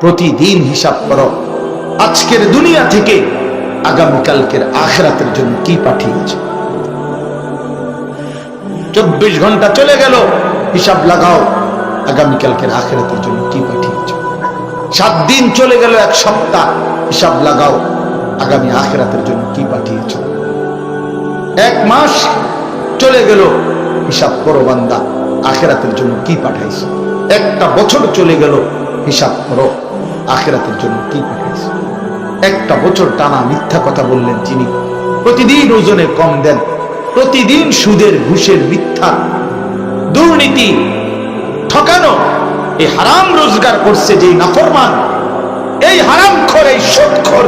প্রতিদিন হিসাব করো আজকের দুনিয়া থেকে আগামীকালকের আখিরাতের জন্য কি পাঠিয়েছো। 24 ঘন্টা চলে গেল, হিসাব লাগাও আগামীকালকের আখিরাতের জন্য কি পাঠিয়েছো। 7 দিন চলে গেল, 1 সপ্তাহ, হিসাব লাগাও আগামী আখিরাতের জন্য কি পাঠিয়েছো। 1 মাস চলে গেল, হিসাব করো বান্দা আখিরাতের জন্য কি পাঠাইছো। 1টা বছর চলে গেল, হিসাব করো আখিরাতের জন্য কি পাঠাইছো। 1টা বছর টানা মিথ্যা কথা বললেন যিনি, প্রতিদিন ওজনে কম দেন, প্রতিদিন সুদের ঘুষের মিথ্যা দুর্নীতি ঠকানো, এই হারাম রোজগার করছে যে নাফরমান, এই হারামখোর, এই সুদখোর,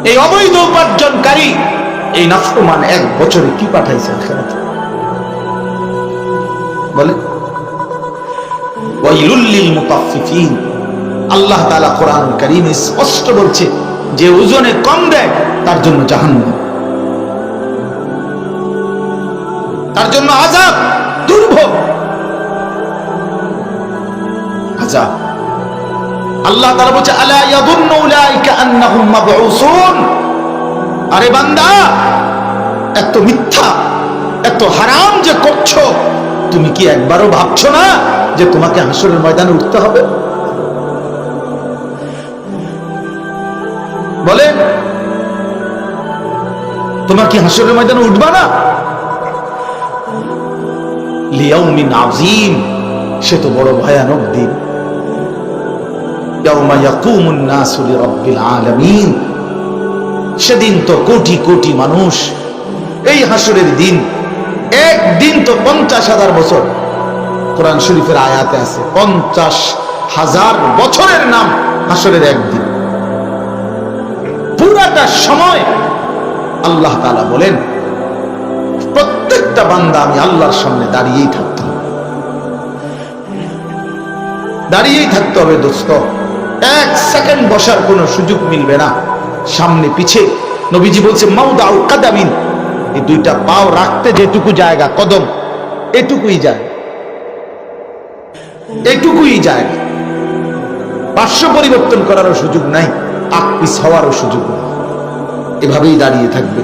এই অবৈধ উপার্জনকারী, এই নাফরমান 1 বছরে কি পাঠাইছে আখিরাতে বলে। ওয়াইলুল লিল মুতাফফিফিন, আল্লাহ তাআলা কোরআনুল কারীমে স্পষ্ট বলছে যে ওজনে কম দেয় তার জন্য জাহান্নাম, তার জন্য আযাব, দুর্ভোগ, আযাব। আল্লাহ তাআলা বলছে আলা ইয়াযুন্নু উলাইকা আন্নাহুম মাবউসুন। আরে বান্দা, এত মিথ্যা, এত হারাম যে করছো, তুমি কি একবারও ভাবছো না যে তোমাকে হাসরের ময়দানে উঠতে হবে? বলে তোমার কি হাসরের ময়দানে উঠবা না? লিয়াউমিন আযীম, সে তো বড় ভয়ানক দিন। ইয়াউমা ইয়াকুমুন নাসু লিরাব্বিল আলামিন, সেদিন তো কোটি কোটি মানুষ, এই হাসরের দিন, একদিন তো 50,000 বছর। কোরআন শরীফের আয়াতে আছে 50,000 বছরের নাম হাসরের একদিন। পুরাটা সময় আল্লাহ তাআলা বলেন প্রত্যেকটা বান্দা আমি আল্লাহর সামনে দাঁড়িয়েই থাকতে হবে, দাঁড়িয়েই থাকতে হবে দোস্ত। 1 সেকেন্ড বসার কোনো সুযোগ মিলবে না, সামনে পিছে। নবীজি বলছে মাউদাউ কাদামিন, এই 2টা পাও রাখতে যেটুকু জায়গা, কদম, এটুকুই যায়, এটুকুই যায়। পার্শ্ব পরিবর্তন করারও সুযোগ নাই, আকপিস হওয়ারও সুযোগ নেই, এভাবেই দাঁড়িয়ে থাকবে।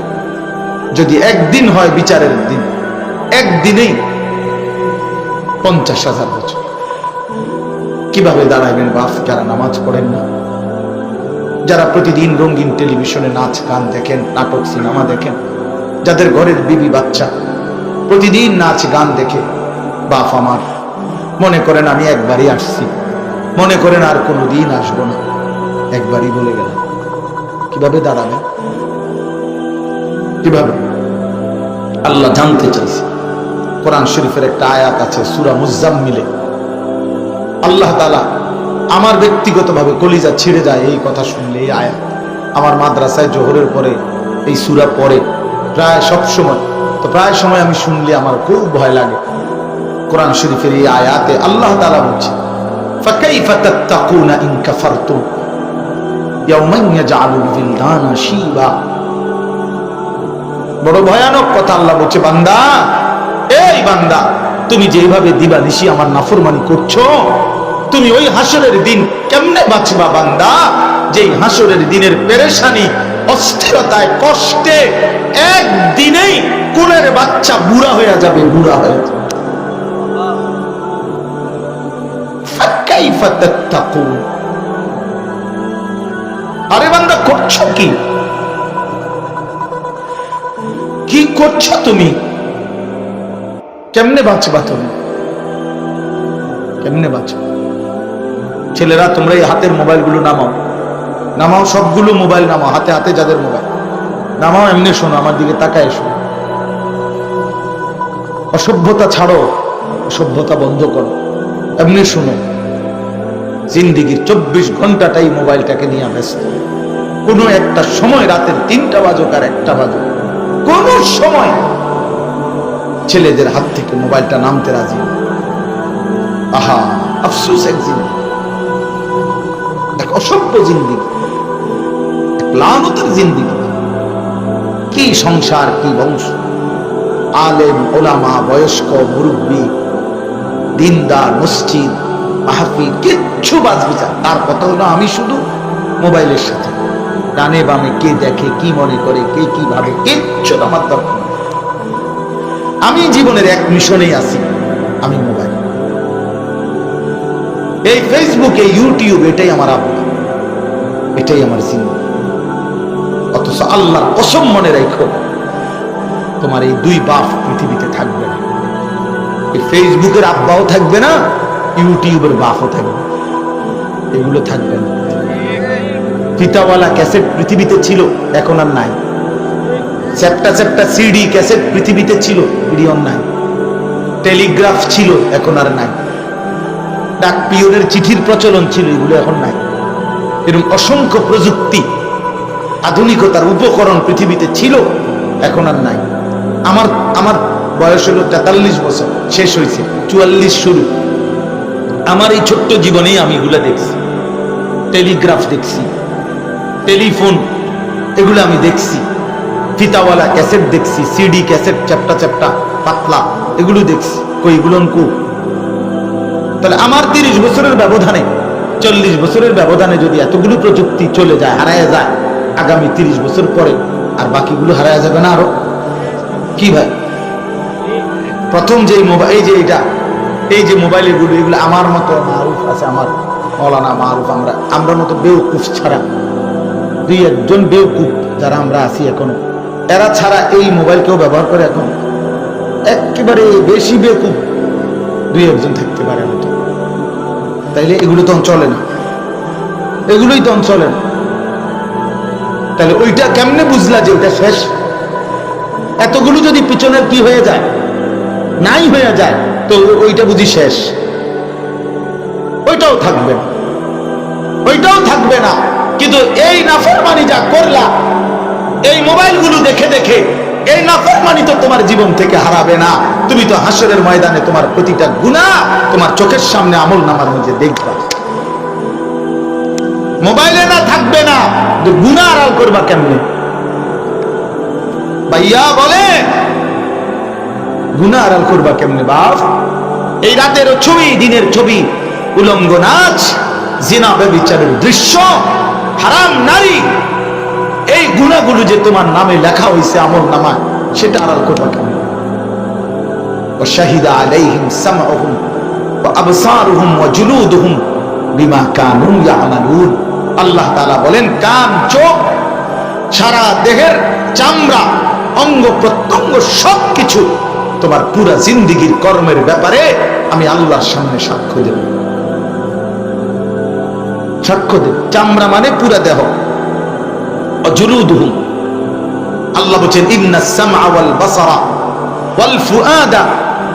যদি একদিন হয় বিচারের দিন, একদিনেই 50,000 বছর। কিভাবে দাঁড়াইবেন বাপ যারা নামাজ পড়েন না, যারা প্রতিদিন রঙিন টেলিভিশনে নাচ গান দেখেন, নাটক সিনেমা দেখেন, যাদের ঘরের বিবি বাচ্চা প্রতিদিন নাচ গান দেখে, বাপ আমার মনে করেন আমি একবারই আসছি, মনে করেন আর কোনোদিন আসবো না, একবারই বলে গেলাম, কিভাবে দাঁড়াবে? কিভাবে? আল্লাহ জানতে চাইছে। কোরআন শরীফের একটা আয়াত আছে সূরা মুজাম্মিলে, আল্লাহ তাআলা আমার ব্যক্তিগতভাবে কলিজা ছিঁড়ে যায় এই কথা শুনলে। এই আয়াত আমার মাদ্রাসায় জোহরের পরে এই সূরা পড়ে প্রায় সব সময়, তো প্রায় সময় আমি শুনলে আমার খুব ভয় লাগে। কোরআন শরীফের এই আয়াতে আল্লাহ তাআলা বলছে ফাকাইফা তাত্তাকুনা ইন কাফারতুম ইয়াওমান ইয়াজআলুল বিলদানা শিবা। বড় ভয়ানক কথা আল্লাহ বলছে, বান্দা, এই বান্দা, তুমি যেভাবে দিবানিশি আমার নাফরমানি করছো, তুমি ওই হাসরের দিন কেমনে বাঁচবা বান্দা, যেই হাসরের দিনের পেরেশানি, অস্থিরতায়, কষ্টে একদিনেই কোলের বাচ্চা বুড়া হয়ে যাবে, বুড়া হয়ে যাবে। ফাকাইফা তাত্তাকুন, আরে বান্দা করছো কি? কি করছো তুমি? কেমনে বাঁচবা তুমি? কেমনে বাঁচবা? ছেলেরা তোমরা এই হাতের মোবাইলগুলো নামাও, নামাও, সবগুলো মোবাইল নামাও, হাতে হাতে যাদের মোবাইল নামাও, এমনি শোনো, আমার দিকে তাকায় শোনো। অসভ্যতা ছাড়ো, অসভ্যতা বন্ধ করো, এমনি শোনো। জিন্দিগির 24 ঘন্টাটাই মোবাইলটাকে নিয়ে ব্যস্ত। কোনো একটা সময় রাতের 3টা বাজুক আর 1টা বাজুক, কোন সময় ছেলেদের হাত থেকে মোবাইলটা নামতে রাজি। আহা, আফসোস এক জিন্দিগি, এক অসভ্য জিন্দিগি, এক লানতের জিন্দিগি। কি সংসার, কি বংশ! আলেম ওলামা, বয়স্ক মুরব্বী, দিনদার, মসজিদ, মাহফিল কিচ্ছু বাজবে না। তার কথা হলো আমি শুধু মোবাইলের সাথে, ডানে বামে কে দেখে, কি মনে করে, কে কি ভাবে, কিচ্ছু আমার দরকার নেই। আমি জীবনের এক মিশনেই আছি, আমি মোবাইল, এই ফেসবুক, এই ইউটিউব, এটাই আমার আব্বা, এটাই আমার জিন্দগি। অথচ আল্লাহর কসম মনে রাখো, তোমার এই দুই বাপ পৃথিবীতে থাকবে না। এই ফেসবুকের আব্বাও থাকবে না, ইউটিউবের বাপও থাকবে না, এগুলো থাকবে না। ফিতাওয়ালা ক্যাসেট পৃথিবীতে ছিল, এখন আর নাই। চ্যাপ্টা চ্যাপ্টা সিডি ক্যাসেট পৃথিবীতে ছিল, এর নাই। টেলিগ্রাফ ছিল, এখন আর নাই। ডাক পিয়নের চিঠির প্রচলন ছিল, এগুলো এখন নাই। এরকম অসংখ্য প্রযুক্তি, আধুনিকতার উপকরণ পৃথিবীতে ছিল, এখন আর নাই। আমার আমার বয়স হলো 43 বছর, শেষ হয়েছে 44 শুরু। আমার এই ছোট্ট জীবনেই আমি এগুলো দেখছি। টেলিগ্রাফ দেখছি, টেলিফোন, এগুলো আমি দেখছি। ফিতাওয়ালা ক্যাসেট দেখছি, সিডি ক্যাসেট চ্যাপ্টা চ্যাপ্টা পাতলা, এগুলো দেখছি। কইগুলো কু তাহলে আমার 30 বছরের ব্যবধানে, 40 বছরের ব্যবধানে যদি এতগুলো প্রযুক্তি চলে যায়, হারায় যায়, আগামী 30 বছর পরে আর বাকিগুলো হারায় যাবে না আরো? কি ভাই, প্রথম যে মোবাইল, এই যে এটা, এই যে মোবাইল, এগুলো আমার মতো মারুফ আছে, আমার মৌলানা মারুফ, আমরা মতো বেউকুফ ছাড়া, দুই একজন বেউকুফ যারা আমরা আছি এখনো, এরা ছাড়া এই মোবাইল কেউ ব্যবহার করে এখন? একেবারে বেশি বেউকুফ দুই একজন থাকতে পারে হয়তো। তাইলে এগুলো তখন চলে না, এগুলোই তখন চলে না। তাহলে ওইটা কেমনে বুঝলা যে ওইটা শেষ? এতগুলো যদি পিছনের কি হয়ে যায়, নাই হয়ে যায়, তো ওইটা বুঝি শেষ? ওইটাও থাকবে না, ওইটাও থাকবে না। কিন্তু এই নাফরমানি যা করলা, এই মোবাইলগুলো দেখে দেখে, এই নাফরমানি তো তোমার জীবন থেকে হারাবে না। তুমি তো হাসরের ময়দানে তোমার প্রতিটা গুনাহ তোমার চোখের সামনে আমল নামার মধ্যে দেখবা। মোবাইলে না থাকবে না, গুনাহ আড়াল করবা কেমনে? ভাইয়া বলে, গুনাহ আড়াল করবা কেমনে বাপ? এই রাতের ছবি, দিনের ছবি, উলঙ্গ নাচ, জিনা ব্যভিচারের দৃশ্য, হারাম নারী, এই গুনাহগুলো যে তোমার নামে লেখা হয়েছে আমল নামায়, সেটা আড়াল করবা কেমনে? وشهد عليهم سمعهم وأبصارهم وجلودهم بما كانوا يعملون। আল্লাহ তাআলা বলেন, কান, চোখ, সারা দেহের চামড়া, অঙ্গ প্রত্যঙ্গ, সবকিছু তোমার পুরা জিন্দেগীর কর্মের ব্যাপারে আমি আল্লাহর সামনে সাক্ষ্য দেব। সাক্ষ্য দেব, চামড়া মানে পুরা দেহ। وجلودهم, আল্লাহ বলেন, ইন্নাস সামআ ওয়াল বাসারা ওয়াল ফুআদা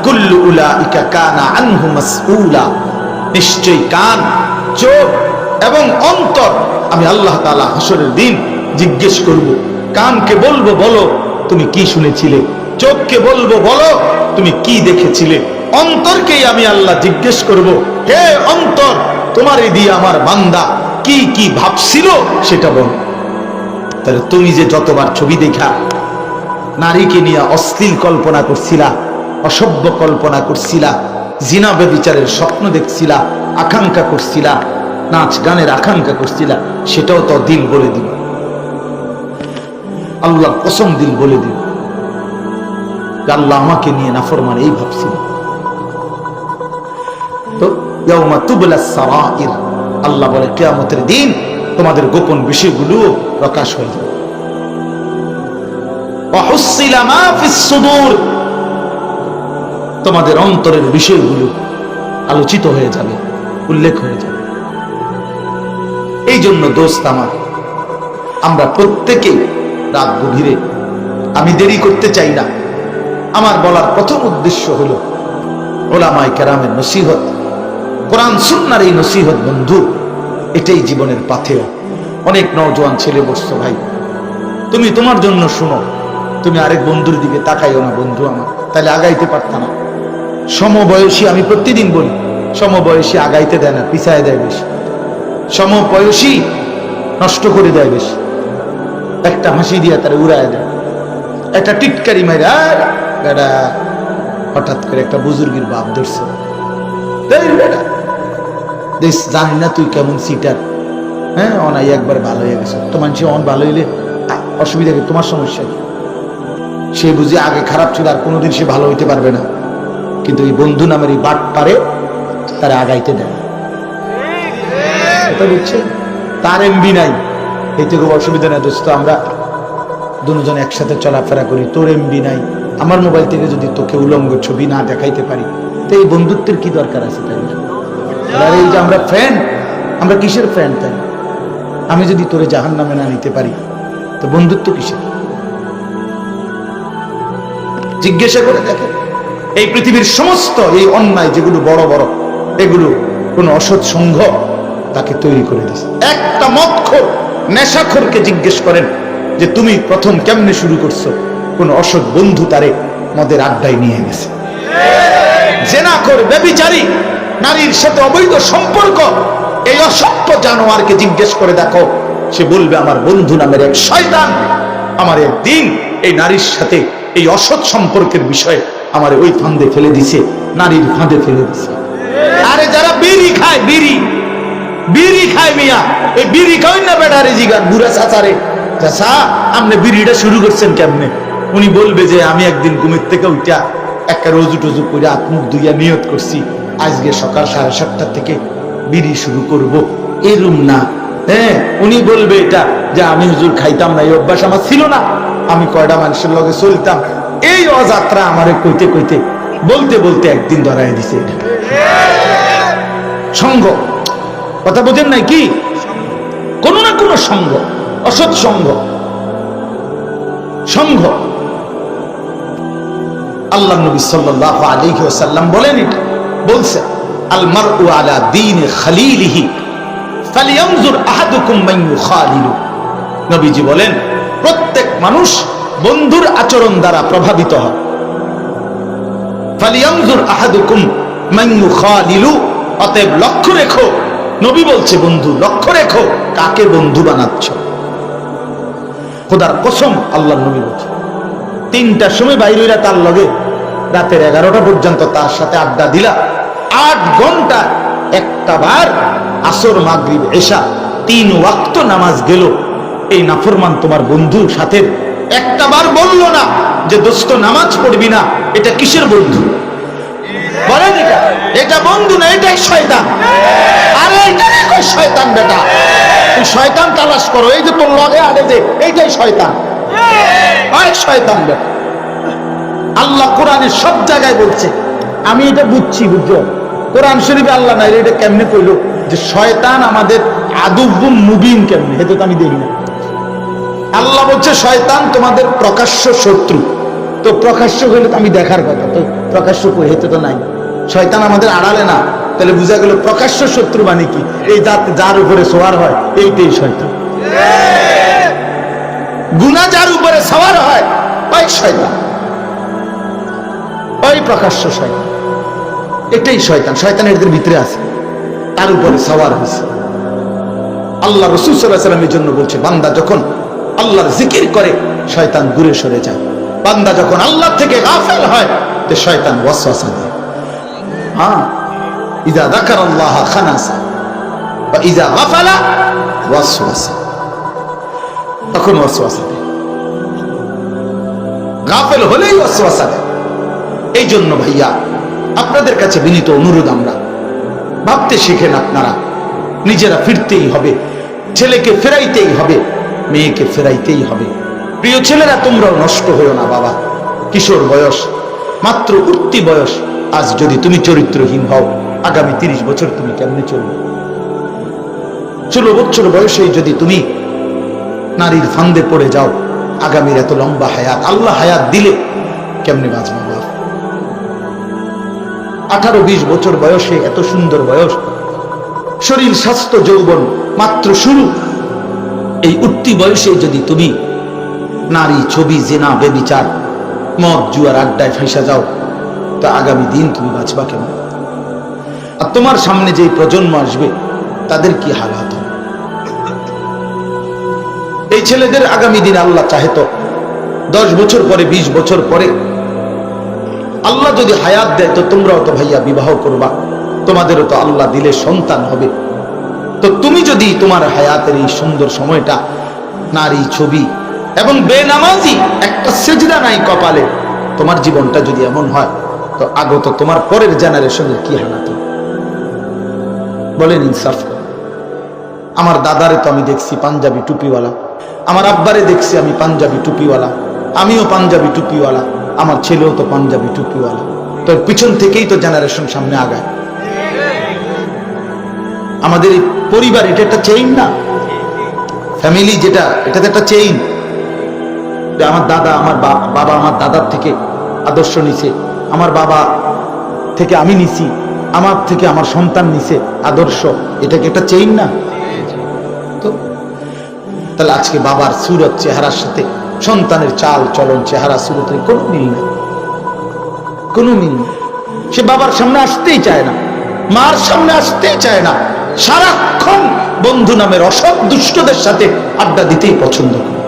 কুল্লু উলাইকা কানা আনহু মাসউলা। নিশ্চয়ই কান, চোখ এবং অন্তর আমি আল্লাহ তাআলা হাসরের দিন জিজ্ঞেস করব। কানকে বলবো, বলো তুমি কি শুনেছিলে? চোখকে বলবো, বলো তুমি কি দেখেছিলে? অন্তরকেই আমি আল্লাহ জিজ্ঞেস করব, হে অন্তর, তোমারই দিয়ে আমার বান্দা কি কি ভাবছিল সেটা বলো। তাহলে তুমি যে যতবার ছবি দেখা নারীকে নিয়ে অশ্লীল কল্পনা করছিলা, অসভ্য কল্পনা করছিলা, জিনা ব্যভিচারের স্বপ্ন দেখছিলা, আকাঙ্ক্ষা করছিলা, নাচ গানের আকাঙ্ক্ষা করছিলা, সেটাও তো দিল বলে দিল। আল্লাহর কসম দিল বলে দিল, আল্লাহ আমাকে নিয়ে নাফরমান এই ভাবছিল। তো ইয়াউমা তুবলাস সারাইর, আল্লাহ বলে কিয়ামতের দিন তোমাদের গোপন বিষয়গুলো প্রকাশ হয়ে যাবে। ওয়াহুসিলা মা ফিস সুদূর, তোমাদের অন্তরের বিষয়গুলো আলোচিত হয়ে যাবে, উল্লেখ হয়ে যাবে। এই জন্য দোস্ত আমার, আমরা প্রত্যেকেই রাত গভীরে, আমি দেরি করতে চাই না, আমার বলার প্রথম উদ্দেশ্য হলো ওলামায়ে কেরামের নসিহত, কোরআন সুন্নাহর এই নসিহত বন্ধু, এটাই জীবনের পাথেয়। অনেক নওজোয়ান ছেলে বসছো, ভাই তুমি তোমার জন্য শুনো, তুমি আরেক বন্ধুর দিকে তাকাইও না বন্ধু আমার, তাহলে আগাইতে পারত না। সমবয়সী, আমি প্রতিদিন বলি, সমবয়সী আগাইতে দেয় না, পিছায় দেয় বেশি। সমবয়সী নষ্ট করে দেয় বেশি। একটা হাসি দিয়া তারা উড়ায় দেয়, একটা টিটকারি মাইরা হঠাৎ করে একটা বুজুর্গের বাপ ধরছে, দেশ জানি না তুই কেমন সিটার, হ্যাঁ অনাই একবার ভালো হয়ে গেছে, তো মানুষ অন ভালো হইলে অসুবিধা কি, তোমার সমস্যা কি? সে বুঝি আগে খারাপ ছিল আর কোনোদিন সে ভালো হইতে পারবে না, কিন্তু এই বন্ধু নামের এই বাট পারে তারা আগাইতে দেয়। এটা বুঝছে, তার এমবি নাই, এই থেকে অসুবিধা নাই দোস্ত, আমরা দুজন একসাথে চলাফেরা করি, তোর এমবি নাই, আমার মোবাইল থেকে যদি তোকে উলঙ্গ ছবি না দেখাইতে পারি তো এই বন্ধুত্বের কি দরকার আছে? তাই না? আর এই যে আমরা ফ্রেন্ড, আমরা কিসের ফ্রেন্ড? তাই আমি যদি তোরে জাহান্নামে না নিতে পারি তো বন্ধুত্ব কিসের? জিজ্ঞাসা করে দেখে, এই পৃথিবীর সমস্ত এই অন্যায় যেগুলো বড় বড়, এগুলো কোন অসৎ সংঘ তাকে তৈরি করে দিয়েছে। একটা মদখোর নেশাখোরকে জিজ্ঞেস করেন যে তুমি প্রথম কেমনে শুরু করছো? কোন অসৎ বন্ধু তারে মদের আড্ডায় নিয়ে গেছে। জেনাখোর, ব্যভিচারী, নারীর সাথে অবৈধ সম্পর্ক, এই অসভ্য জানোয়ারকে জিজ্ঞেস করে দেখো, সে বলবে আমার বন্ধু নামের এক শয়তান আমার একদিন এই নারীর সাথে এই অসৎ সম্পর্কের বিষয়ে আমার ওই ফাঁদে ফেলে দিছে, নারীর ফাঁদে ফেলে দিছে। আরে যারা বিড়ি খায়, বিড়ি খায় মিয়া, এই বিড়ি খাওয়াই না বেটারে জিগান বুড়া চাচারে, চাচা আপনি বিড়িটা শুরু করছেন কেমনে? উনি বলবে যে আমি একদিন ঘুমের থেকে উঠা একটা রোজু টজু করে হাত মুখ ধুইয়া নিয়ত করছি আজকে সকাল 7:30 থেকে বিড়ি শুরু করব, এরম না। হ্যাঁ, উনি বলবে এটা যে আমি হুজুর খাইতাম না, এই অভ্যাস আমার ছিল না, আমি কয়টা মানুষের লগে চলতাম, এই অযাত্রা আমারে কইতে কইতে বলতে বলতে একদিন ধরাই দিছে। এটা সঙ্গ, কথা বোঝেন নাই কি? কোন না কোন সঙ্গ, অসৎ সঙ্গ, সঙ্গ। আল্লাহ নবী সাল্লাল্লাহু আলাইহি ওয়াসাল্লাম বলেন, এটা বলছে আল মারউ আলা দীনি খালিলিহি ফালিয়ানজুর আহাদুকুম মান ইউখালিলু। নবীজি বলেন প্রত্যেক মানুষ বন্ধুর আচরণ দ্বারা প্রভাবিত হয়। ফালিয়ানজুর আহাদুকুম মান ইউখালিলু, অতএব লক্ষ্য রেখো, নবী বলছে বন্ধু লক্ষ্য রেখো কাকে বন্ধু বানাচ্ছ। খোদার কসম, আল্লাহ নবী বলছে 3টার সময় বাইরে তার লগে রাতের 11টা পর্যন্ত তার সাথে আড্ডা দিলা, 8 ঘন্টা একটা বার আসর মাগরিব এশা 3 ওয়াক্ত নামাজ গেল, এই নাফরমান তোমার বন্ধুর সাথে একটা বার বললো না যে দোস্ত নামাজ পড়বি না, এটা কিসের বন্ধু? বলেন এটা বন্ধু না, এটাই শয়তান। আরে এটাই শয়তান বেটা, তুই শয়তান তালাশ করো, এই যে তোর লগে আরে যে এইটাই শয়তান, শয়তান বেটা। আল্লাহ কোরআনে সব জায়গায় বলছে, আমি এটা বুঝছি, বুঝছো কোরআন শরীফে আল্লাহ নাই, এটা কেমনে কইলো যে শয়তান আমাদের আদুব্বুম মুবিন, কেমনে এটা তো আমি দেখি না। আল্লাহ বলছে শয়তান তোমাদের প্রকাশ্য শত্রু, তো প্রকাশ্য হইলে তো আমি দেখার কথা, তো প্রকাশ্য কই হেতে তো নাই। শয়তান আমাদের আড়ালে না, তাহলে বুঝা গেল প্রকাশ্য শত্রু মানে কি? এই যার উপরে সওয়ার হয় এইটাই শয়তান। গুনাহ যার উপরে সওয়ার হয় ওই শয়তান, ওই প্রকাশ্য শয়তান, এটাই শয়তান। শয়তান এদের ভিতরে আছে, তার উপরে সওয়ার হয়েছে। আল্লাহ রাসূল সাল্লাল্লাহু আলাইহি ওয়াসাল্লামের জন্য বলছে বান্দা যখন আল্লাহর জিকির করে শয়তান দূরে সরে যায়, বান্দা যখন আল্লাহ থেকে গাফেল হয় তো শয়তান ওয়াসওয়াসা দেয়। হ্যাঁ, ইযা যাকারাল্লাহ খানাসা ওয়া ইযা গাফালা ওয়াসওয়াসা, তখন ওয়াসওয়াসা দেয়, গাফেল হলেই ওয়াসওয়াসা দেয়। এই জন্য ভাইয়া আপনাদের কাছে বিনীত অনুরোধ, আমরা ভাবতে শিখেন, আপনারা নিজেরা ফিরতেই হবে, ছেলেকে ফেরাইতেই হবে, মেয়েকে ফেরাইতেই হবে। প্রিয় ছেলেরা তোমরাও নষ্ট হইও না বাবা, কিশোর বয়স, মাত্র উঠতি বয়স। আজ যদি তুমি চরিত্রহীন হও, আগামী 30 বছর তুমি কেমনে চলবে? 16 বছর বয়সে যদি তুমি নারীর ফান্দে পড়ে যাও, আগামীর এত লম্বা হায়াত আল্লাহ হায়াত দিলে কেমনে বাঁচবে বাবা? 18-20 বছর বয়সে, এত সুন্দর বয়স, শরীর স্বাস্থ্য যৌবন মাত্র শুরু, এই উঠতি বয়সে যদি তুমি নারী, ছবি, জেনা, বেবিচার, মদ, জুয়ার আড্ডায় ফাঁসা যাও, তো আগামী দিন তুমি বাঁচবা কেমন? আর তোমার সামনে যে প্রজন্ম আসবে তাদের কি হালাত হবে? এই ছেলেদের আগামী দিন আল্লাহ চাহে তো 10 বছর পরে, 20 বছর পরে আল্লাহ যদি হায়াত দেয় তো তোমরাও তো ভাইয়া বিবাহ করবা, তোমাদেরও তো আল্লাহ দিলে সন্তান হবে। তো তুমি যদি তোমার হায়াতের এই সুন্দর সময়টা নারী, ছবি এবং বেনামাজি, একটা সেজদা নাই কপালে, তোমার জীবনটা যদি এমন হয়, তো আগত তোমার পরের জেনারেশনের কি হালাত হবে? বলেন, ইনসাফ করে। আমার দাদারে তো আমি দেখছি পাঞ্জাবি টুপিওয়ালা, আমার আব্বারে দেখছি আমি পাঞ্জাবি টুপিওয়ালা, আমিও পাঞ্জাবি টুপিওয়ালা, আমার ছেলেও তো পাঞ্জাবি টুপিওয়ালা। তো পিছন থেকেই তো জেনারেশন সামনে আগায়। আমাদের এই পরিবার, এটা একটা চেইন না? ফ্যামিলি যেটা, এটা তো একটা চেইন। আমার দাদা, আমার বাবা আমার দাদার থেকে আদর্শ নিছে, আমার বাবা থেকে আমি নিছি, আমার থেকে আমার সন্তান নিছে আদর্শ। এটাকে একটা চেইন না? তো তাহলে আজকে বাবার সুরত চেহারার সাথে সন্তানের চাল চলন চেহারা সুরতের কোনো মিল নেই, কোনো মিল নেই। সে বাবার সামনে আসতেই চায় না, মার সামনে আসতেই চায় না, সারাক্ষণ বন্ধু নামের অসৎ দুষ্টদের সাথে আড্ডা দিতেই পছন্দ করে।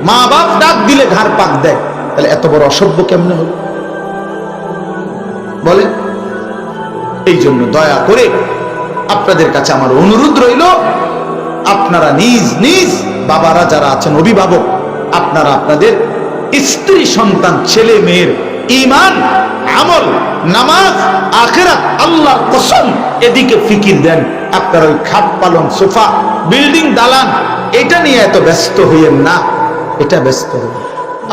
মা বাপ ডাক দিলে ঘাড় পাক দেয়। তাহলে এত বড় অসভ্য কেমনে হল বলে? এই জন্য দয়া করে আপনাদের কাছে আমার অনুরোধ রইল, আপনারা নিজ নিজ বাবারা যারা আছেন, অভিভাবক, আপনারা আপনাদের স্ত্রী, সন্তান, ছেলে মেয়ের ঈমান, আমল, নামাজ, আখিরাত, আল্লাহর কসম, এদিকে ফিকির দেন। আপনারা ওই খাট পালন, সোফা, বিল্ডিং, দালান, এটা নিয়ে এত ব্যস্ত হইয়েন না। এটা ব্যস্ত হবে।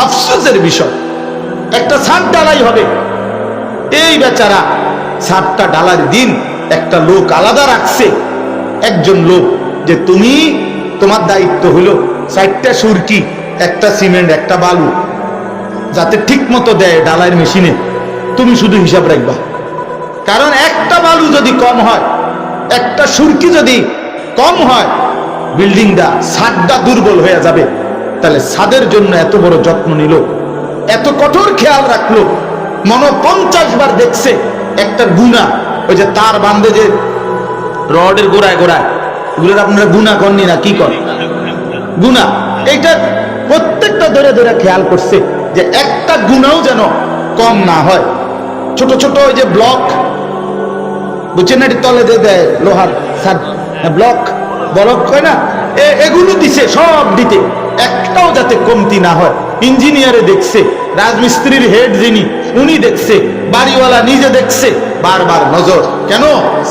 আফসোসের বিষয়, একটা ছাদ ডালাই হবে, এই বেচারা ছাদটা ডালার দিন একটা লোক আলাদা রাখছে, একজন লোক, যে তুমি, তোমার দায়িত্ব হলো 4টা সুরকি, একটা সিমেন্ট, একটা বালু, যাতে ঠিক মতো দেয় ডালাইয়ের মেশিনে, তুমি শুধু হিসাব রাখবা। কারণ একটা বালু যদি কম হয়, একটা সুরকি যদি কম হয়, বিল্ডিংটা, ছাদটা দুর্বল হয়ে যাবে। তাহলে ছাদের জন্য এত বড় যত্ন নিল, এত কঠোর খেয়াল রাখলো, মনে 50 বার দেখছে একটা গুণা, ওই যে তার বান্ধে যে রডের গোড়ায় গোড়ায়, এগুলোর আপনারা গুণা করেননি না? কি করেন? গুণা। এইটা প্রত্যেকটা ধরে ধরে খেয়াল করছে যে একটা গুণাও যেন কম না হয়। ছোট ছোট ওই যে ব্লক, বুঝছেন, এটি তলে দিয়ে দেয় লোহার ব্লক, বরফ কয় না, এগুলো দিছে, সব দিতে, একটাও যাতে কমতি না হয়। ইঞ্জিনিয়ারে দেখছে, রাজমিস্ত্রির হেড যিনি, উনি দেখছে, বাড়িওয়ালা নিজে দেখছে, বারবার নজর। কেন?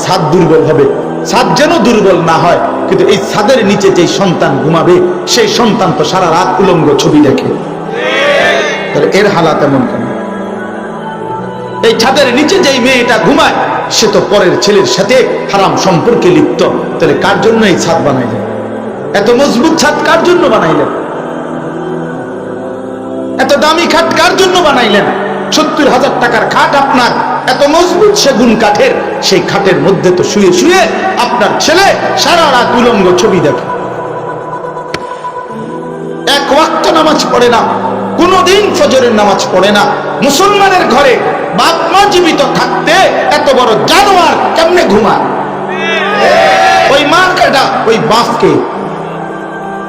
ছাদ দুর্বল হবে, ছাদ যেন দুর্বল না হয়। কিন্তু এই ছাদের নিচে যে সন্তান ঘুমাবে, সেই সন্তান তো সারা রাত উলঙ্গ ছবি দেখে, তাহলে এর হালাত এমন কেন? এই ছাদের নিচে যেই মেয়েটা ঘুমায়, সে তো পরের ছেলের সাথে হারাম সম্পর্কে লিপ্ত। তাহলে কার জন্য এই ছাদ বানাইলেন? এত মজবুত ছাদ কার জন্য বানাইলেন? এত দামি খাট কার জন্য বানাইলেন? 70,000 টাকার খাট আপনার, এত মজবুত সেগুন কাঠের, সেই খাটের মধ্যে তো শুয়ে শুয়ে আপনার ছেলে সারা রাত উলঙ্গ ছবি দেখে, এক ওয়াক্ত নামাজ পড়ে না, কোনদিন ফজরের নামাজ পড়ে না। মুসলমানের ঘরে বাপ মা জীবিত থাকতে এত বড় জানোয়ার কেমনে ঘুমায়? ওই মা কেডা? ওই বাপকে।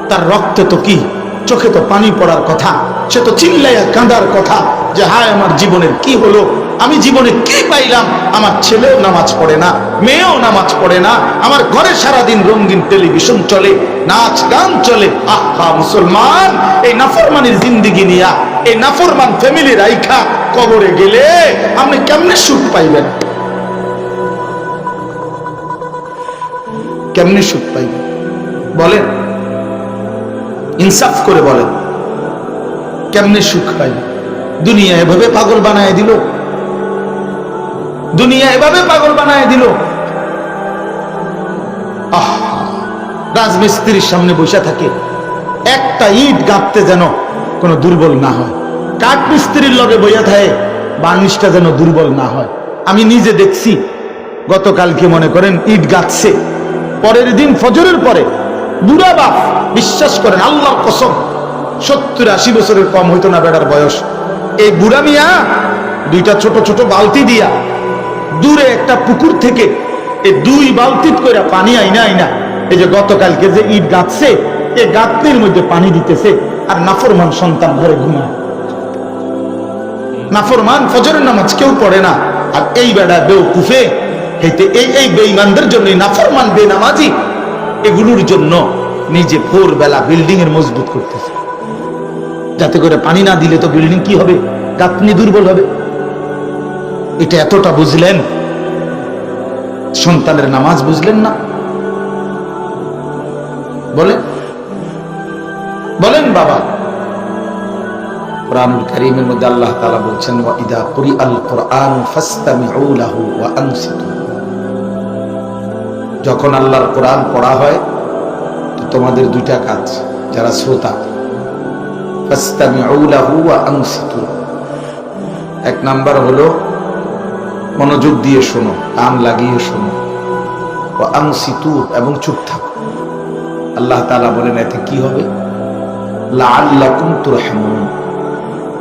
তার রক্তে তো কি, চোখে তো পানি পড়ার কথা, সে তো চিল্লাইয়া কাঁদার কথা যে হায় আমার জীবনের কি হলো, আমি জীবনে কি পাইলাম? আমার ছেলেও নামাজ পড়ে না, মেয়েও নামাজ পড়ে না, আমার ঘরে সারাদিন রঙিন টেলিভিশন চলে, নাচ গান চলে। আহা মুসলমান, এই নাফরমানির জিন্দিগি নিয়া, এই নাফরমান ফ্যামিলি রাইখা কবরে গেলে আপনি কেমনে সুখ পাইবেন? কেমনে সুখ পাইবেন বলেন? ইনসাফ করে বলেন, কেমনে সুখ পাইবেন? দুনিয়া এভাবে পাগল বানায় দিল, দুনিয়া এভাবে পাগল বানায় দিল। রাজমিস্ত্রির সামনে বসে থাকে, একটা ইট গাঁথতে যেন কোনো দুর্বল না হয়, কাঠ মিস্ত্রির লগে বইয়া থাকে, বার্নিশটা যেন দুর্বল না হয়। আমি নিজে দেখছি, গতকালকে মনে করেন ইট গাঁথছে, পরের দিন ফজরের পরে বুড়া বাপ, বিশ্বাস করেন আল্লাহর কসম, 70-80 বছরের কম হইতো না বেড়ার বয়স। এই বুড়া মিয়া 2টা ছোট ছোট বালতি দিয়া দূরে একটা পুকুর থেকে এই 2 বালতি করে পানি আইনা আইনা, এই যে গতকালকে যে ইট গাঁথছে, এই গাঁথনির মধ্যে পানি দিতেছে, আর নাফরমান সন্তান ঘরে ঘুমায়। নাফরমান ফজরের নামাজ কেউ পড়ে না, আর এই বেড়া বেউকুফে এই বেঈমানদের জন্য, নাফরমান বেনামাজি, এগুলোর জন্য নিজে ভোরবেলা বিল্ডিং এর মজবুত করতেছে, যাতে করে পানি না দিলে তো বিল্ডিং কি হবে, গাঁথনি দুর্বল হবে। এটা এতটা বুঝলেন, সন্তানের নামাজ বুঝলেন না? বলেন বলেন বাবা। কুরআনুল কারীমের মধ্যে আল্লাহ তাআলা বলছেন, ওয়া ইদা কুরিআল কুরআন ফাসতামিউ লাহু ওয়া আনসিতু। যখন আল্লাহর কোরআন পড়া হয় তো তোমাদের দুইটা কাজ, যারা শ্রোতা, ফাসতামিউ লাহু ওয়া আনসিতু। এক নাম্বার হলো মনোযোগ দিয়ে শোনো, কান লাগিয়ে শোনো। ওয়া আনসিতু, এবং চুপ থাকো। আল্লাহ তাআলা বলেন এতে কি হবে? লাআল্লাকুম তুরহামুন,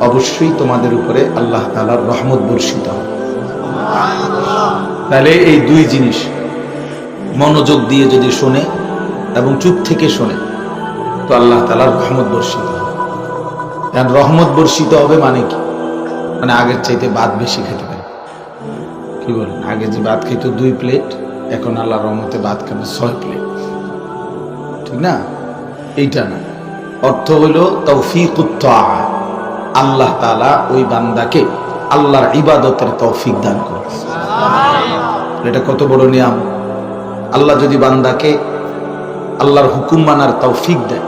অবশ্যই তোমাদের উপরে আল্লাহ তাআলার রহমত বর্ষিত হবে। তাহলে এই দুই জিনিস, মনোযোগ দিয়ে যদি শোনে এবং চুপ থেকে শোনে, তো আল্লাহ তাআলার রহমত বর্ষিত হবে। কারণ রহমত বর্ষিত হবে মানে কি? মানে আগের চাইতে ভাত বেশি খেতে পারে। কি বলেন? আগে যে ভাত খেত 2 প্লেট, এখন আল্লাহর রহমতে ভাত খাবে 6 প্লেট। ঠিক না? এইটা না, অর্থ হইল তৌফিকুত তাআ। আল্লাহ তাআলা ওই বান্দাকে আল্লাহর ইবাদতের তৌফিক দান করে। এটা কত বড় নিয়াম! আল্লাহ যদি বান্দাকে আল্লাহর হুকুম মানার তৌফিক দেয়,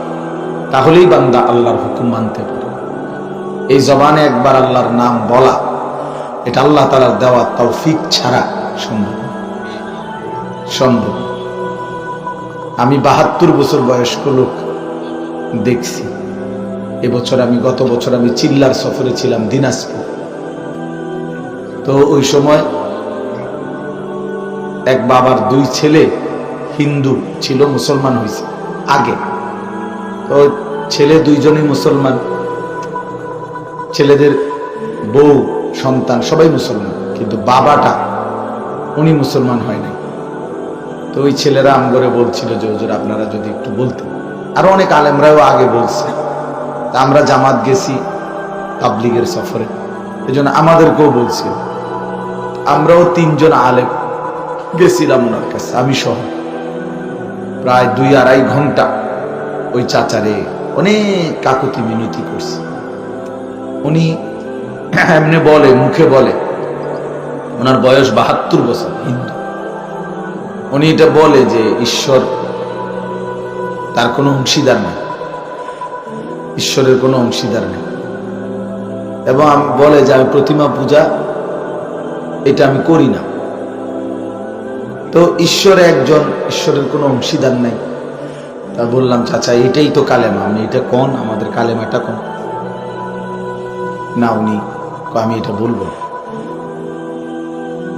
তাহলেই বান্দা আল্লাহর হুকুম মানতে পারে। এই জবানে একবার আল্লাহর নাম বলা, এটা আল্লাহ তাআলার দেওয়া তৌফিক ছাড়া সম্ভব সম্ভব। আমি 72 বছর বয়স্ক লোক দেখছি। গত বছর আমি চিল্লার সফরে ছিলাম দিনাজপুর। তো ওই সময় এক বাবার 2 ছেলে হিন্দু ছিল, মুসলমান হয়েছে আগে। তো ছেলে 2 জনই মুসলমান, ছেলেদের বউ সন্তান সবাই মুসলমান, কিন্তু বাবাটা উনি মুসলমান হয় নাই। তো ওই ছেলেরা আমগরে বলছিল যে হুজুর আপনারা যদি একটু বলতেন। আরো অনেক আলেমরাও আগে বলছে। আমরা জামাত গেছি তাবলীগের সফরে, এজন্য আমাদেরকেও বলছিল। আমরাও 3 জন আলেম গেছিলাম ওনার কাছে, আমি সহ। প্রায় 2-2.5 ঘন্টা ওই চাচারে অনেক কাকুতি মিনতি করছি। উনি এমনি বলে, মুখে বলে, ওনার বয়স 72 বছর, হিন্দু। উনি এটা বলে যে ঈশ্বর, তার কোনো অংশীদার নেই, ঈশ্বরের কোনো অংশীদার নেই। এবং আমি বলে যে আমি প্রতিমা পূজা এটা আমি করি না। তো ঈশ্বর একজন, ঈশ্বরের কোনো অংশীদার নাই। তা বললাম চাচা এটাই তো কালেমা, আমি এটা কোন, আমাদের কালেমাটা কোন? না, উনি আমি এটা বলবো।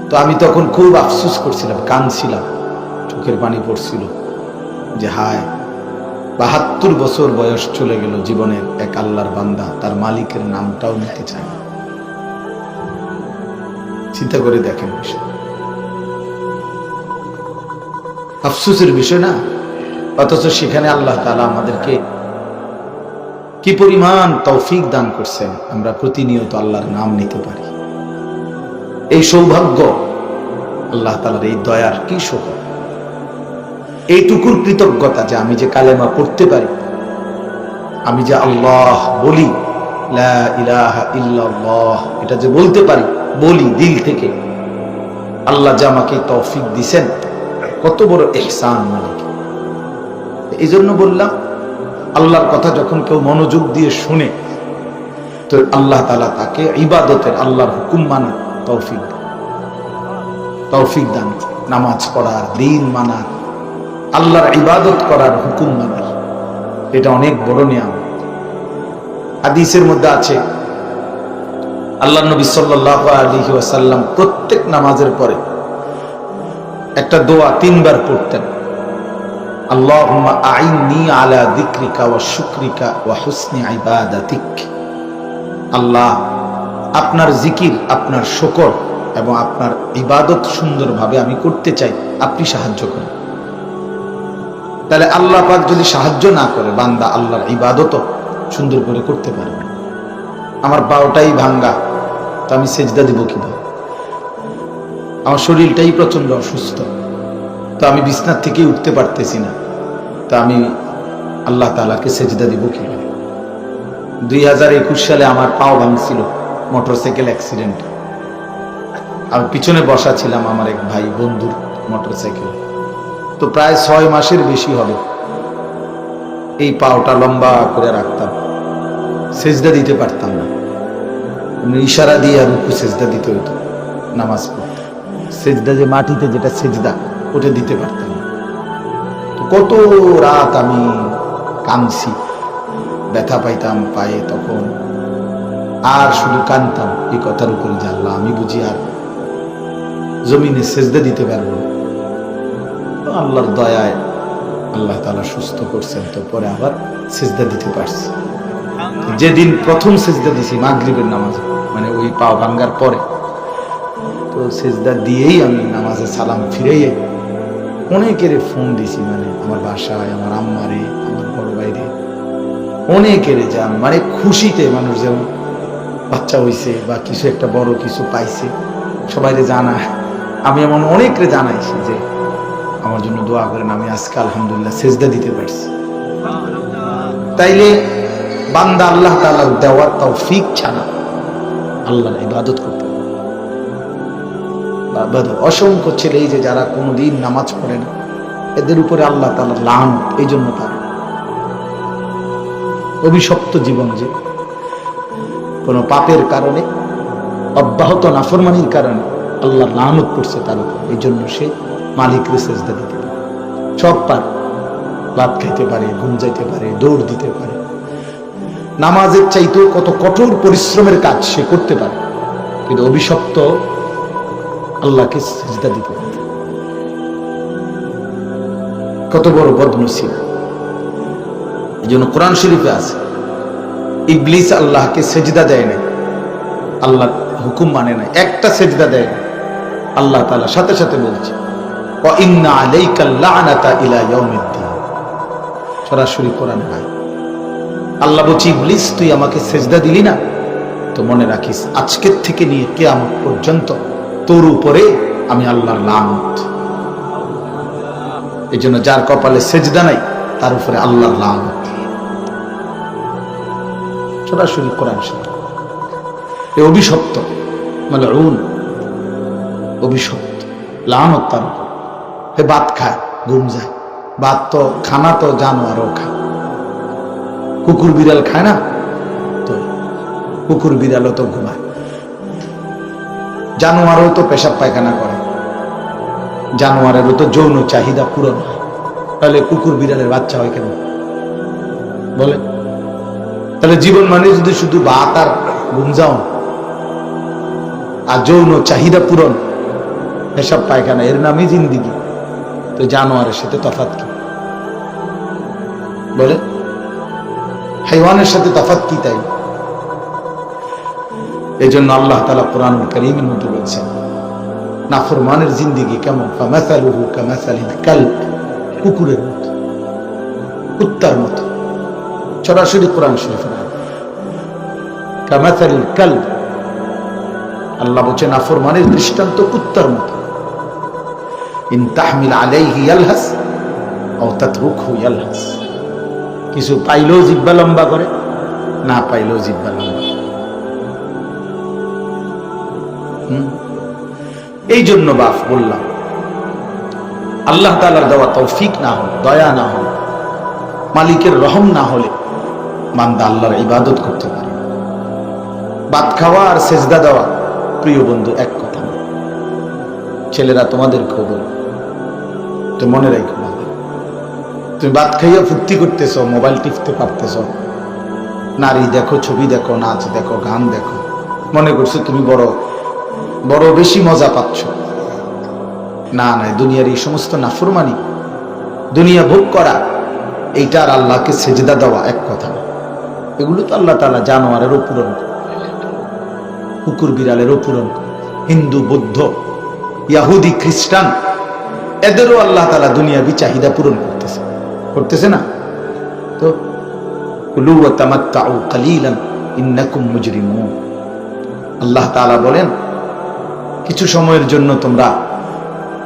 তো আমি তখন খুব আফসোস করছিলাম, কাঁদছিলাম, চোখের পানি পড়ছিল যে হায়, 72 বছর বয়স চলে গেল জীবনের এক আল্লাহর বান্দা তার মালিকের নামটাও নিতে চায়। চিন্তা করে দেখেন, বিষয় আফসোসের বিষয় না? অথচ সেখানে আল্লাহ তাআলা আমাদেরকে কি পরিমাণ তৌফিক দান করছেন, আমরা প্রতিনিয়ত আল্লাহর নাম নিতে পারি। এই সৌভাগ্য আল্লাহ তাআলার এই দয়ার কি সৌভাগ্য! এইটুকুর কৃতজ্ঞতা যে আমি যে কালেমা পড়তে পারি, আমি যে আল্লাহ বলি, লা ইলাহা ইল্লাল্লাহ, এটা যে বলতে পারি, বলি দিল থেকে, আল্লাহ যে আমাকে তৌফিক দিছেন, কত বড় ইহসান মালিক। এই জন্য বললাম, আল্লাহর কথা যখন কেউ মনোযোগ দিয়ে শুনে, তো আল্লাহ তাআলা তাকে ইবাদতের, আল্লাহর হুকুম মানার তৌফিক দান, নামাজ পড়ার, দিন মানার, আল্লাহর ইবাদত করার, হুকুম মানার। এটা অনেক বড় নিয়ামত। হাদিসের মধ্যে আছে, আল্লাহর নবী সাল্লাল্লাহু আলাইহি ওয়াসাল্লাম প্রত্যেক নামাজের পরে একটা দোয়া 3 বার পড়তেন। আল্লাহুম্মা আইন্নি আলা যিকরিকা ওয়া শুকরিকা ওয়া হুসনি ইবাদাতিক। আল্লাহ, আপনার জিকির, আপনার শুকর এবং আপনার ইবাদত সুন্দরভাবে আমি করতে চাই, আপনি সাহায্য করেন। তাহলে আল্লাহ পাক যদি সাহায্য না করে, বান্দা আল্লাহর ইবাদত সুন্দর করে করতে পারবে না। আমার পাওটাই ভাঙ্গা, তো আমি সেজদা দিব কিভাবে? আমার শরীরটাই প্রচন্ড অসুস্থ, তো আমি বিছনার থেকে উঠতে পারতেছি না। তা আমি আল্লাহ তাআলাকে সেজদা দিব কিভাবে? 2021 সালে আমার পাও ভাঙছিল মোটরসাইকেল অ্যাক্সিডেন্ট। আমি পিছনে বসা ছিলাম আমার এক ভাই বন্ধুর মোটরসাইকেল। তো প্রায় 6 মাসের বেশি হবে এই পাওটা লম্বা করে রাখতাম, সেজদা দিতে পারতাম না। ইশারা দিয়ে রুকু সেজদা দিতে হতো নামাজ পড়তে। সেজদা যে মাটিতে যেটা সেজদা ওটা দিতে পারতাম না। তো কত রাত আমি কাঁদছি, ব্যথা পাইতাম পায়ে তখন, আর শুধু কাঁদতাম এই কথার উপরে যে আল্লাহ আমি বুঝি আর জমিনে সেজদা দিতে পারবো না। আল্লাহর দয়ায় আল্লাহ তাআলা সুস্থ করছেন, তো পরে আবার সেজদা দিতে পারছি। যেদিন প্রথম সেজদা দিছি মাগরিবের নামাজে, মানে ওই পাও ভাঙ্গার পরে, তো সেজদা দিয়েই আমি নামাজে সালাম ফিরেই অনেকের ফোন দিছি, মানে আমার বাসায়, আমার আম্মারে, আমার বড় ভাইরে, অনেকের যা মানে খুশিতে মানুষ যেমন বাচ্চা হইছে বা কিছু একটা বড় কিছু পাইছে সবাইরে জানায়, আমি এমন অনেকরে জানাইছি যে আমার জন্য দোয়া করেন, আমি আজকে আলহামদুলিল্লাহ সেজদা দিতে পারছি। তাইলে বান্দা আল্লাহ তাআলার দেওয়ার তৌফিক ছাড়া আল্লাহর ইবাদত করতে পারে। অসংখ্য ছেলে এই যে যারা কোনোদিন নামাজ পড়ে না, এদের উপরে আল্লাহ তাআলার লানত এই জন্য পারে। অভিশপ্ত জীবন, যে কোনো পাপের কারণে, অব্যাহত নাফরমানির কারণে আল্লাহর লানত পড়ছে তার উপর, এই জন্য সে মালিকরে সেজদা দিতে পারে। সব পারে, ভাত খাইতে পারে, ঘুম যাইতে পারে, দৌড় দিতে পারে, নামাজের চাইতেও কত কঠোর পরিশ্রমের কাজ সে করতে পারে, কিন্তু অভিশপ্ত আল্লাহকে সেজদা দিতে পারে। কত বড় বদনসিব! এই জন্য কোরআন শরীফে আছে ইবলিস আল্লাহকে সেজদা দেয় না, আল্লাহর হুকুম মানে না, একটা সেজদা দেয় না। আল্লাহ তাআলা সাথে সাথে বলছে ওয়া ইন্না আলাইকাল লা'নাতা ইলা ইয়াউমিদ্দিন, সরাসরি কোরআনে আয়াত। আল্লাহ বলছে ইবলিস তুই আমাকে সেজদা দিলি না, তো মনে রাখিস আজকের থেকে নিয়ে কিয়ামত পর্যন্ত তোর উপরে আমি আল্লাহর লানত। এই জন্য যার কপালে সেজদা নাই তার উপরে আল্লাহর লানত, সরাসরি কোরআন শরীফ। এই অভিশপ্ত মালউন, অভিশপ্ত লানত তার উপর। হে ভাত খায়, ঘুম যায়, ভাত তো খানা তো জানোয়ারও খায়, কুকুর বিড়াল খায় না, তো কুকুর বিড়ালও তো ঘুমায়, জানোয়ারও তো পেশাব পায়খানা করে, জানোয়ারেরও তো যৌন চাহিদা পূরণ হয়, তাহলে কুকুর বিড়ালের বাচ্চা হয় কেন বলে? তাহলে জীবন মানে যদি শুধু ভাত আর ঘুম যাও আর যৌন চাহিদা পূরণ, পেশাব পায়খানা, এর নামই জিন্দিগি, তো জানোয়ারের সাথে তফাৎ কি বলে? হাইওয়ানের সাথে তফাৎ কি? তাই এই জন্য আল্লাহ তাআলা কোরআনুল কারীমের মধ্যে বলছেন নাফরমানের জিন্দেগি কেমন, ফামাসালুহু কামাসালিল কালব, কুকুরের মতো, কুত্তার মতো। সরাসরি কোরআন শরীফের আয়াত, কামাসালিল কালব। আল্লাহ বলছেন নাফরমানের দৃষ্টান্ত কুত্তার মতো। ইন তাহমিল আলাইহি ইয়ালহাস আও তাতরুকহু ইয়ালহাস, কিছু পাইলেও জিহ্বা লম্বা করে, না পাইলেও জিহ্বা লম্বা। এই জন্য বাপ বললাম আল্লাহ তাআলার দেওয়া তৌফিক না হলে, দয়া না হলে, মালিকের রহম না হলে বান্দা আল্লাহর ইবাদত করতে পারে। ভাত খাওয়া আর সেজদা দেওয়া প্রিয় বন্ধু এক কথা না। ছেলেরা তোমাদেরকেও বলো, তো মনে রাখো, তুমি ভাত খাইয়া ফুর্তি করতেছ, মোবাইল টিপতে পারতেছ, নারী দেখো, ছবি দেখো, নাচ দেখো, গান দেখো, মনে করছো তুমি বড় বড় বেশি মজা পাচ্ছ। না না, দুনিয়ার এই সমস্ত নাফরমানি, দুনিয়া ভোগ করা, এইটার আল্লাহকে সেজদা দেওয়া এক কথা না। এগুলো তো আল্লাহ তাআলা জানোয়ারেরও পূরণ করে, কুকুর বিড়ালেরও পূরণ করে, হিন্দু, বৌদ্ধ, ইহুদি, খ্রিস্টান, এদেরও আল্লাহ তাআলা দুনিয়াবি চাহিদা পূরণ করতেছে না? তো কুলু ওয়া তামাত্তাউ কালিলান ইন্নাকুম মুজরিমুন। আল্লাহ তাআলা বলেন কিছু সময়ের জন্য তোমরা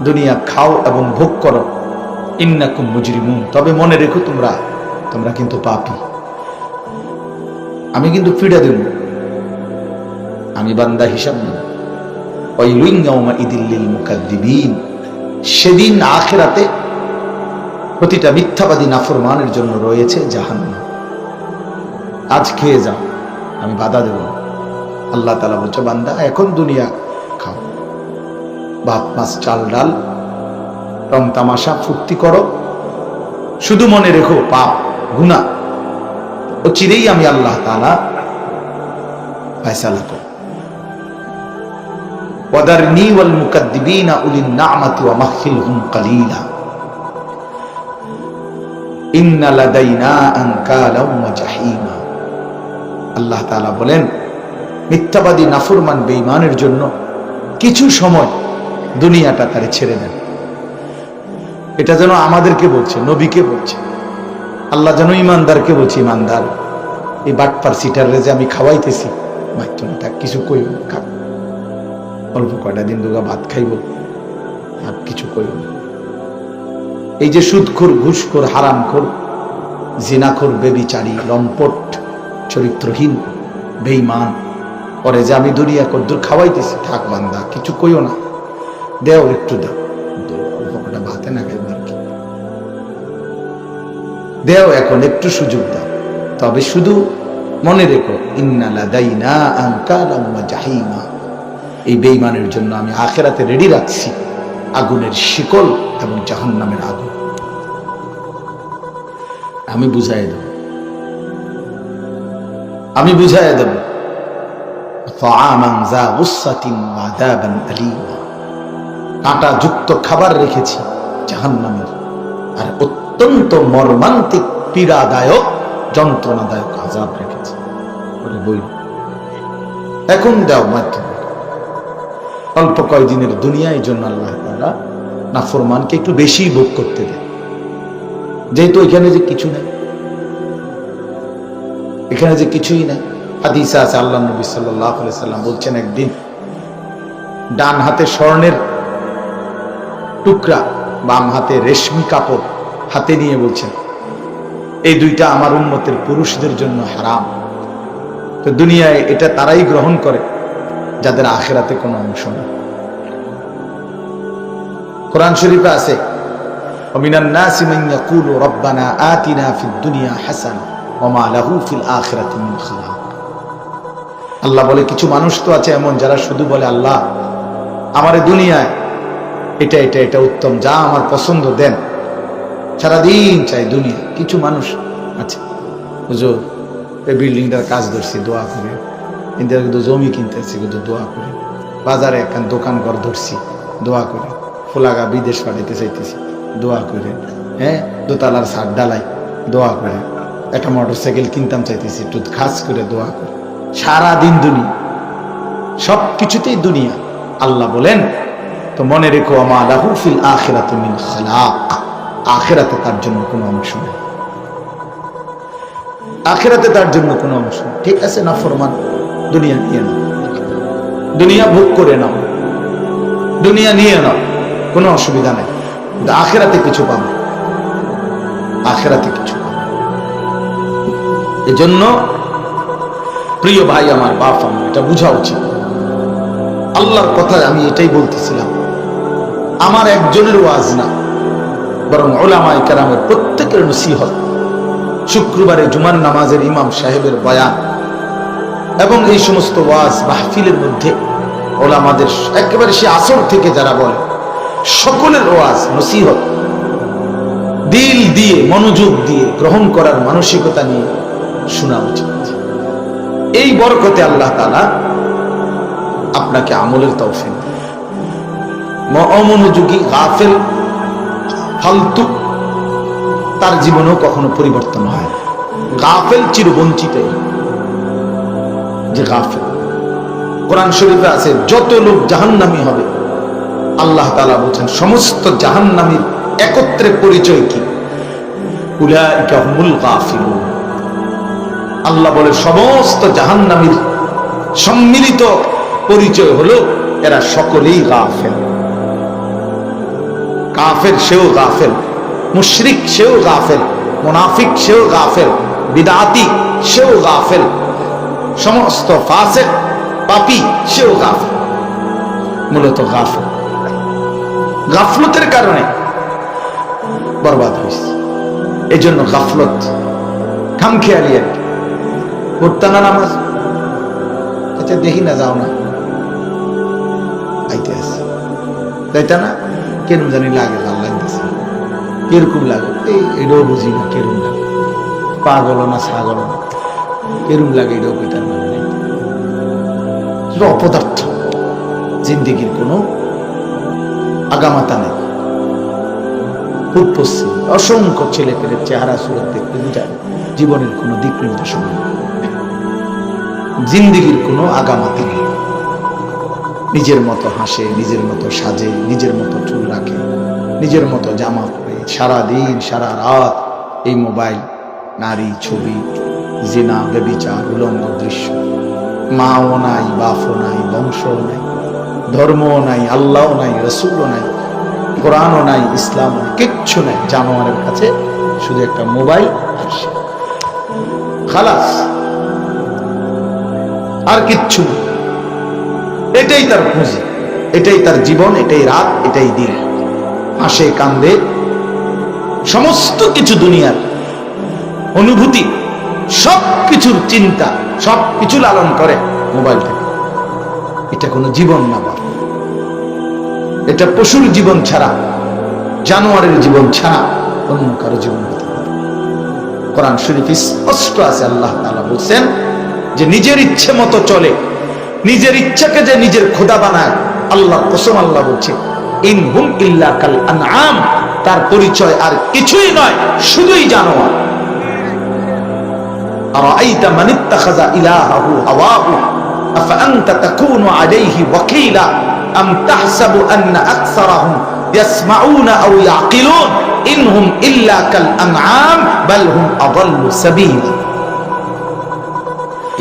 দুনিয়া খাও এবং ভোগ করো, ইন্নাকুম মুজরিমুন, তবে মনে রেখো তোমরা কিন্তু পাপী। আমি কিন্তু ফিরে দেব, আমি বান্দা হিসাব নেব। ওয়াইলুন ইয়াউমাইযিল লিল মুকাদ্দিবিন, সেদিন আখিরাতে প্রতিটা মিথ্যাবাদী নাফরমানের জন্য রয়েছে জাহান্নাম। আজ খেয়ে যাও, আমি বাধা দেব না। আল্লাহ তাআলা বলছে, বান্দা এখন দুনিয়া খাও, ভাত মাছ চাল ডাল, রং তামাশা ফুর্তি করো, শুধু মনে রেখো পাপ গুনাহ ও চিরেই আমি আল্লাহ তাআলা ফয়সালা করব। ওয়াদারনি ওয়াল মুকাদ্দিবিনা উলিন নি'মাতি ওয়া মাহহিলহুম কালিলা ইন্না লাদাইনা আনকালাম ওয়া জাহিমা। আল্লাহ তাআলা বলেন, মিথ্যাবাদী নাফরমান বেঈমানের জন্য কিছু সময় দুনিয়াটা তারে ছেড়ে দেন। এটা যেন আমাদেরকে বলছে, নবীকে বলছে। আল্লাহ যেন ইমানদারকে বলছে, ইমানদার এই বাটপার সিটারে যে আমি খাওয়াইতেছি, মাইতো না থাক, কিছু কইব না, খা, অল্প কয়টা দিন দুগা ভাত খাইব, আর কিছু কইব না। এই যে সুদখোর, ঘুষখোর, হারামখোর, জিনাখোর, বেবিচারী, লম্পট, চরিত্রহীন, বেঈমান, পরে যে আমি দুনিয়া কদ্দুর খাওয়াইতেছি, থাক বান্দা কিছু কইও না, দেও একটু দাও, অল্প কয়টা ভাতে না খাইব আর কি, দেও এখন একটু সুযোগ দাও। তবে শুধু মনে রেখো, ইন্না লাদাইনা আনকালাম ওয়া জাহিমা, এই বেঈমানের জন্য আমি আখিরাতে রেডি রাখছি আগুনের শিকল এবং জাহান্নামের আগুন। আমি বুঝাই দেব, আমি বুঝাই দেব। ফাআমান যা গুসসাতিন ওয়া আযাবান আলীমা, কাঁটা যুক্ত খাবার রেখেছি জাহান্নামের, আর অত্যন্ত মর্মান্তিক পীড়াদায়ক যন্ত্রণাদায়ক আযাব রেখেছি। বলে বই এখন দাও মাধ্যম, অল্প কয়দিনের দুনিয়া। এই জন্য আল্লাহ তাআলা নাফরমানকে একটু বেশি ভোগ করতে দেয়, যেহেতু এখানে যে কিছু নেই, এখানে যে কিছুই নাই। হাদিসে আছে, আল্লাহ নবী সাল্লাল্লাহু আলাইহি সাল্লাম বলছেন, একদিন ডান হাতে স্বর্ণের টুকরা, বাম হাতে রেশমি কাপড় হাতে নিয়ে বলছেন, এই দুইটা আমার উম্মতের পুরুষদের জন্য হারাম। তো দুনিয়ায় এটা তারাই গ্রহণ করে যাদের আখিরাতে কোনো অংশ নেই। কোরআন শরীফে আছে, ওমিনান নাসি মান ইয়াকুলু রাব্বানা আতিনা ফিদ দুনিয়া হাসানা ওয়া মা লাহু ফিল আখিরাতি মিন খালাক। আল্লাহ বলে, কিছু মানুষ তো আছে এমন যারা শুধু বলে, আল্লাহ আমারে দুনিয়ায় এটা এটা এটা উত্তম, যা আমার পছন্দ দেন, সারাদিন চাই দুনিয়া। কিছু মানুষ আছে, হুজুর এই বিল্ডিংটার কাজ ধরছি, দোয়া করে, ইন্দিরা কিন্তু জমি কিনতেছি, কিন্তু দোয়া করে, বাজারে একখান দোকান ঘর ধরছি, দোয়া করে, ফোলাগা বিদেশ পাঠাইতে চাইতেছি, দোয়া করে, হ্যাঁ দোতলার ছাদ ডালাই, দোয়া করে, একটা মোটর সাইকেল কিনতাম চাইতেছি, একটু খাস করে, দোয়া করে, সারাদিন দুনিয়া, সব কিছুতেই দুনিয়া। আল্লাহ বলেন, তো মনে রেখো, আমা লাহু ফিল আখিরাতি মিন খালাক, আখিরাতে তার জন্য কোনো অংশ নেই, আখিরাতে তার জন্য কোনো অংশ নেই। ঠিক আছে, নাফরমান দুনিয়া নিয়ে নাও, দুনিয়া ভোগ করে নাও, দুনিয়া নিয়ে নাও, কোনো অসুবিধা নেই, কিন্তু আখিরাতে কিছু পাবে, আখিরাতে কিছু পাবে। এজন্য প্রিয় ভাই আমার, বাপ আমার, এটা বোঝা উচিত। আল্লাহর কথা আমি এটাই বলতেছিলাম, আমার একজনের ওয়াজ না, বরং উলামায়ে কেরামের প্রত্যেকের নসিহত, শুক্রবারে জুমার নামাজের ইমাম সাহেবের বয়ান এবং এই সমস্ত ওয়াজ মাহফিলের মধ্যে উলামাদের একেবারে সে আসর থেকে যারা বলে, সকলের ওয়াজ নসিহত দিল দিয়ে, মনোযোগ দিয়ে গ্রহণ করার মানসিকতা নিয়ে শোনা উচিত। এই বরকতে আল্লাহ তাআলা আপনাকে আমলের তৌফিক দেন। অমনোযোগী, গাফেল, ফালতু, তার জীবনেও কখনো পরিবর্তন হয়। গাফেল চিরবঞ্চিত, যে গাফেল। কোরআন শরীফে আছে, যত লোক জাহান্নামী হবে, আল্লাহ তাআলা বলছেন সমস্ত জাহান্নামীর একত্রে পরিচয় কি? উলাইকা হুমুল গাফিলুন। আল্লাহ বলে সমস্ত জাহান্নামীর সম্মিলিত পরিচয় হলো এরা সকলেই গাফেল। কাফের সেও গাফেল, মুশরিক সেও গাফেল, মুনাফিক সেও গাফেল, বিদআতি সেও গাফেল, সমস্ত ফাসিক পাপী সেও গাফেল। মূলত গাফেল, গাফলতের কারণে বরবাদ হয়েছে। এই জন্য গাফলত, খামখেয়ালি আর কি। পড়তা না নামাজ, আচ্ছা দেখি না, যাও না, আইতে আছে তাইতা না, কেরম জানি লাগে, ভাল লাগতেছে, কিরকম লাগে এটাও বুঝি না, কেরম লাগে, পাগল না ছাগল না, কেরম লাগে এটাও পিতার মানে নেই। অপদার্থ, জিন্দিগির কোনো আগামাতা নেই। পূর্ব পশ্চিম অসংখ্য ছেলে পেলের চেহারা সুরত দেখতে যায়, জীবনের কোনো দিক নির্দেশনা নেই, জিন্দিগির কোনো আগামাতা নেই। নিজের মতো হাসে, নিজের মতো সাজে, নিজের মতো চুল রাখে, নিজের মতো জামা পরে, সারাদিন সারা রাত এই মোবাইল, নারী, ছবি, জিনা, ব্যভিচার, উলঙ্গ দৃশ্য। মাও নাই, বাপও নাই, বংশও নাই, ধর্মও নাই, আল্লাহও নাই, রসুলও নাই, কোরআনও নাই, ইসলাম নাই, কিচ্ছু নাই। জানোয়ারের কাছে শুধু একটা মোবাইল আর সে খালাস, আর কিচ্ছু না। এটাই তার পুঁজি, এটাই তার জীবন, এটাই রাত, এটাই দিন। হাসে, কান্দে, সমস্ত কিছু দুনিয়ার অনুভূতি, সব কিছুর চিন্তা, সব কিছু লালন করে মোবাইল থেকে। এটা কোনো জীবন না, বাবা, এটা পশুর জীবন ছাড়া, জানোয়ারের জীবন ছাড়া অন্য কারো জীবন হতে পারে। কোরআন শরীফে স্পষ্ট আছে, আল্লাহ তাআলা বলছেন যে নিজের ইচ্ছে মতো চলে, নিজের ইচ্ছাকে যে নিজের খোদা বানায়, আল্লাহর কসম আল্লাহ বলছে ইন হুম ইল্লা কাল আনআম, তার পরিচয় আর কিছুই নয়, শুধুই জানোয়ার। আরাআইতা মান ইত্তাখাযা ইলাহাহু হাওয়াহু আফা আনতা তাকুনু আলাইহি ওয়াকিলা আম তাহসাবু আন্না আকসারাহুম ইয়াসমাউনা আও ইয়াকিলুন ইন হুম ইল্লা কাল আনআম বাল হুম আযাল্লু সাবিলা।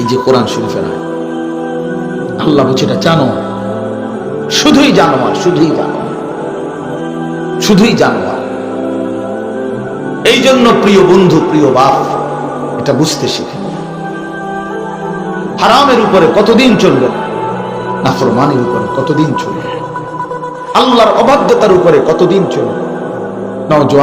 এই যে কোরআন শরীফের আয়াত, আল্লাহ বলছে এটা জানোয়ার, শুধুই জানোয়ার, শুধুই জানোয়ার, শুধুই জানোয়ার। এই জন্য প্রিয় বন্ধু, প্রিয় বাপ, এটা বুঝতে শিখে। হারামের উপরে কতদিন চলবে, নাফরমানির উপরে কতদিন চলবে, আল্লাহর অবাধ্যতার উপরে কতদিন চলবে। নওজোয়ান